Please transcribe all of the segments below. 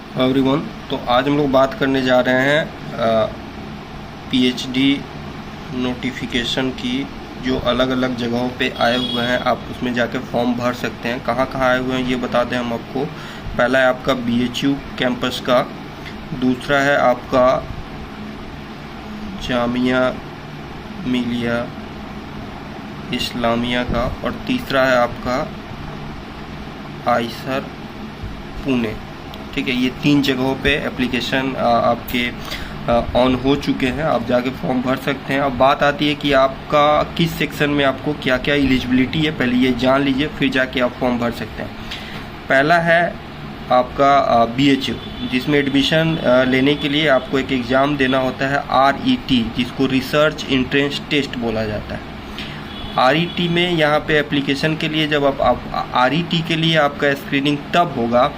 Everyone, तो आज हम लोग बात करने जा रहे हैं पीएचडी नोटिफिकेशन की। जो अलग अलग जगहों पे आए हुए हैं, आप उसमें जाके फॉर्म भर सकते हैं। कहाँ कहाँ आए हुए हैं ये बता दें हम आपको। पहला है आपका बीएचयू कैंपस का, दूसरा है आपका जामिया मिलिया इस्लामिया का, और तीसरा है आपका आइसर पुणे। ठीक है, ये 3 जगहों पे एप्लीकेशन आपके ऑन हो चुके हैं। आप जाके फॉर्म भर सकते हैं। अब बात आती है कि आपका किस सेक्शन में आपको क्या क्या एलिजिबिलिटी है, पहले ये जान लीजिए, फिर जाके आप फॉर्म भर सकते हैं। पहला है आपका बीएचयू, जिसमें एडमिशन लेने के लिए आपको एक एग्ज़ाम देना होता है RET, जिसको रिसर्च एंट्रेंस टेस्ट बोला जाता है। RET में यहाँ पे एप्लीकेशन के लिए जब आप RET के लिए आपका स्क्रीनिंग तब होगा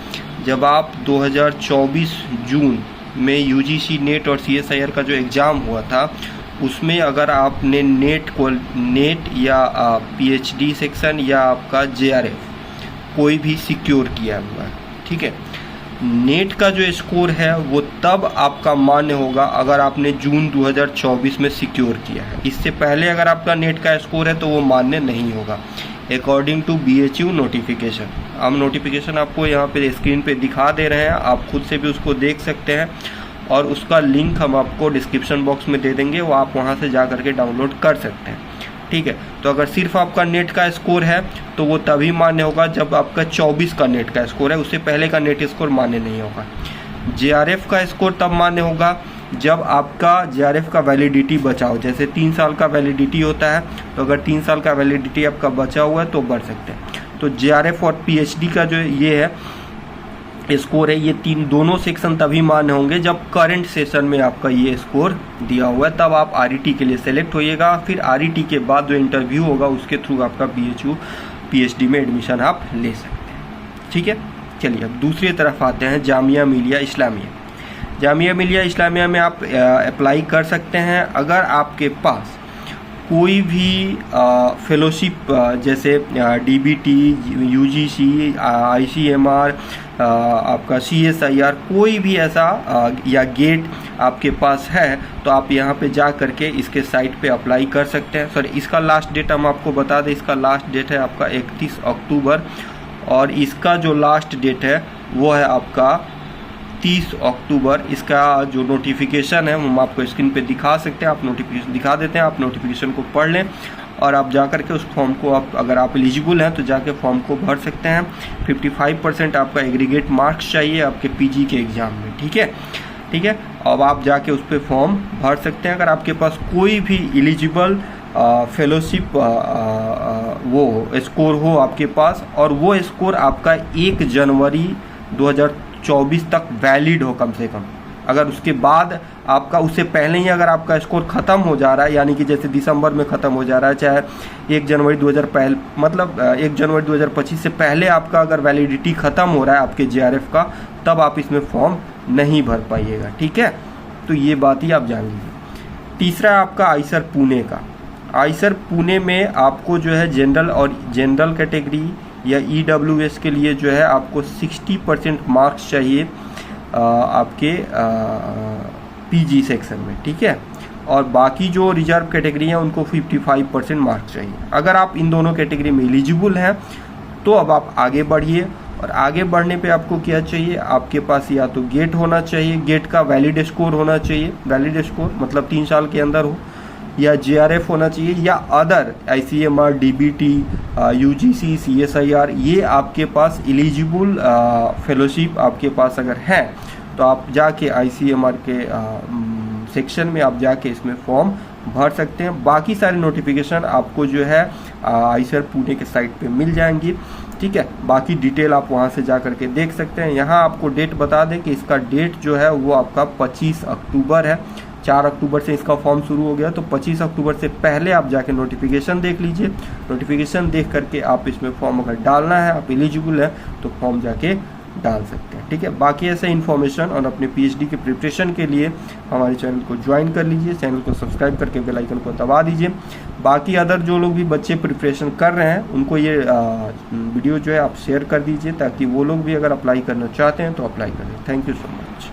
जब आप 2024 जून में UGC नेट और CSIR का जो एग्ज़ाम हुआ था, उसमें अगर आपने नेट या PhD सेक्शन या आपका JRF कोई भी सिक्योर किया हुआ है। ठीक है, नेट का जो स्कोर है वो तब आपका मान्य होगा अगर आपने जून 2024 में सिक्योर किया है। इससे पहले अगर आपका नेट का स्कोर है तो वो मान्य नहीं होगा अकॉर्डिंग टू BHU नोटिफिकेशन। हम नोटिफिकेशन आपको यहाँ पे स्क्रीन पे दिखा दे रहे हैं, आप खुद से भी उसको देख सकते हैं, और उसका लिंक हम आपको डिस्क्रिप्शन बॉक्स में दे देंगे, वो आप वहाँ से जा करके डाउनलोड कर सकते हैं। ठीक है, तो अगर सिर्फ आपका नेट का स्कोर है तो वो तभी मान्य होगा जब आपका 24 का नेट का स्कोर है, उससे पहले का नेट स्कोर मान्य नहीं होगा। JRF का स्कोर तब मान्य होगा जब आपका JRF का वैलिडिटी बचा हो, जैसे 3 साल का वैलिडिटी होता है, तो अगर 3 साल का वैलिडिटी आपका बचा हुआ है तो बढ़ सकते हैं। तो JRF और PhD का जो ये है स्कोर है, ये दोनों सेक्शन तभी मान्य होंगे जब करंट सेशन में आपका ये स्कोर दिया हुआ है, तब आप RET के लिए सेलेक्ट होइएगा। फिर RET के बाद जो इंटरव्यू होगा उसके थ्रू आपका BHU PhD में एडमिशन आप ले सकते हैं। ठीक है, चलिए अब दूसरी तरफ आते हैं, जामिया मिलिया इस्लामिया। जामिया मिलिया इस्लामिया में आप अप्लाई कर सकते हैं अगर आपके पास कोई भी फेलोशिप जैसे DBT, UGC, ICMR, आपका CSIR, कोई भी ऐसा या गेट आपके पास है तो आप यहाँ पे जा करके इसके साइट पे अप्लाई कर सकते हैं। सॉरी, इसका लास्ट डेट हम आपको बता दें, इसका लास्ट डेट है आपका 31 अक्टूबर, और इसका जो लास्ट डेट है वो है आपका 30 अक्टूबर। इसका जो नोटिफिकेशन है हम आपको स्क्रीन पे दिखा सकते हैं, आप नोटिफिकेशन दिखा देते हैं, आप नोटिफिकेशन को पढ़ लें और आप जा करके उस फॉर्म को अगर आप एलिजिबल हैं तो जाके फॉर्म को भर सकते हैं। 55% आपका एग्रीगेट मार्क्स चाहिए आपके PG के एग्ज़ाम में। ठीक है, ठीक है, अब आप जाके उस पर फॉर्म भर सकते हैं। अगर आपके पास कोई भी एलिजिबल फेलोशिप वो स्कोर हो आपके पास, और वो स्कोर आपका 1 जनवरी 2024 तक वैलिड हो कम से कम। अगर उसके बाद आपका, उससे पहले ही अगर आपका स्कोर ख़त्म हो जा रहा है, यानी कि जैसे दिसंबर में ख़त्म हो जा रहा है, चाहे 1 जनवरी 2025 से पहले आपका अगर वैलिडिटी ख़त्म हो रहा है आपके JRF का, तब आप इसमें फॉर्म नहीं भर पाइएगा। ठीक है, तो ये बात ही आप जान लीजिए। तीसरा आपका आइसर पुणे का। आइसर पुणे में आपको जो है जनरल कैटेगरी या EWS के लिए जो है आपको 60% मार्क्स चाहिए आपके PG सेक्शन में। ठीक है, और बाकी जो रिजर्व कैटेगरी हैं उनको 55% मार्क्स चाहिए। अगर आप इन दोनों कैटेगरी में एलिजिबल हैं तो अब आप आगे बढ़िए, और आगे बढ़ने पे आपको क्या चाहिए, आपके पास या तो गेट होना चाहिए, गेट का वैलिड स्कोर होना चाहिए, वैलिड स्कोर मतलब 3 साल के अंदर हो, या JRF होना चाहिए, या other ICMR, DBT, UGC, CSIR, ये आपके पास एलिजिबल फेलोशिप आपके पास अगर है तो आप जाके ICMR के सेक्शन में आप जाके इसमें फॉर्म भर सकते हैं। बाकी सारे नोटिफिकेशन आपको जो है आइसर पुणे के साइट पे मिल जाएंगी। ठीक है, बाकी डिटेल आप वहाँ से जा करके देख सकते हैं। यहाँ आपको डेट बता दें कि इसका डेट जो है वो आपका 25 अक्टूबर है। 4 अक्टूबर से इसका फॉर्म शुरू हो गया, तो 25 अक्टूबर से पहले आप जाके नोटिफिकेशन देख लीजिए। नोटिफिकेशन देख करके आप इसमें फॉर्म अगर डालना है, आप एलिजिबल है तो फॉर्म जाके डाल सकते हैं। ठीक है, बाकी ऐसे इन्फॉर्मेशन और अपने पीएचडी के प्रिपरेशन के लिए हमारे चैनल को ज्वाइन कर लीजिए, चैनल को सब्सक्राइब करके बेल आइकन को दबा दीजिए। बाकी अदर जो लोग भी बच्चे प्रिपरेशन कर रहे हैं उनको ये वीडियो जो है आप शेयर कर दीजिए, ताकि वो लोग भी अगर अप्लाई करना चाहते हैं तो अप्लाई करें। Thank you so much.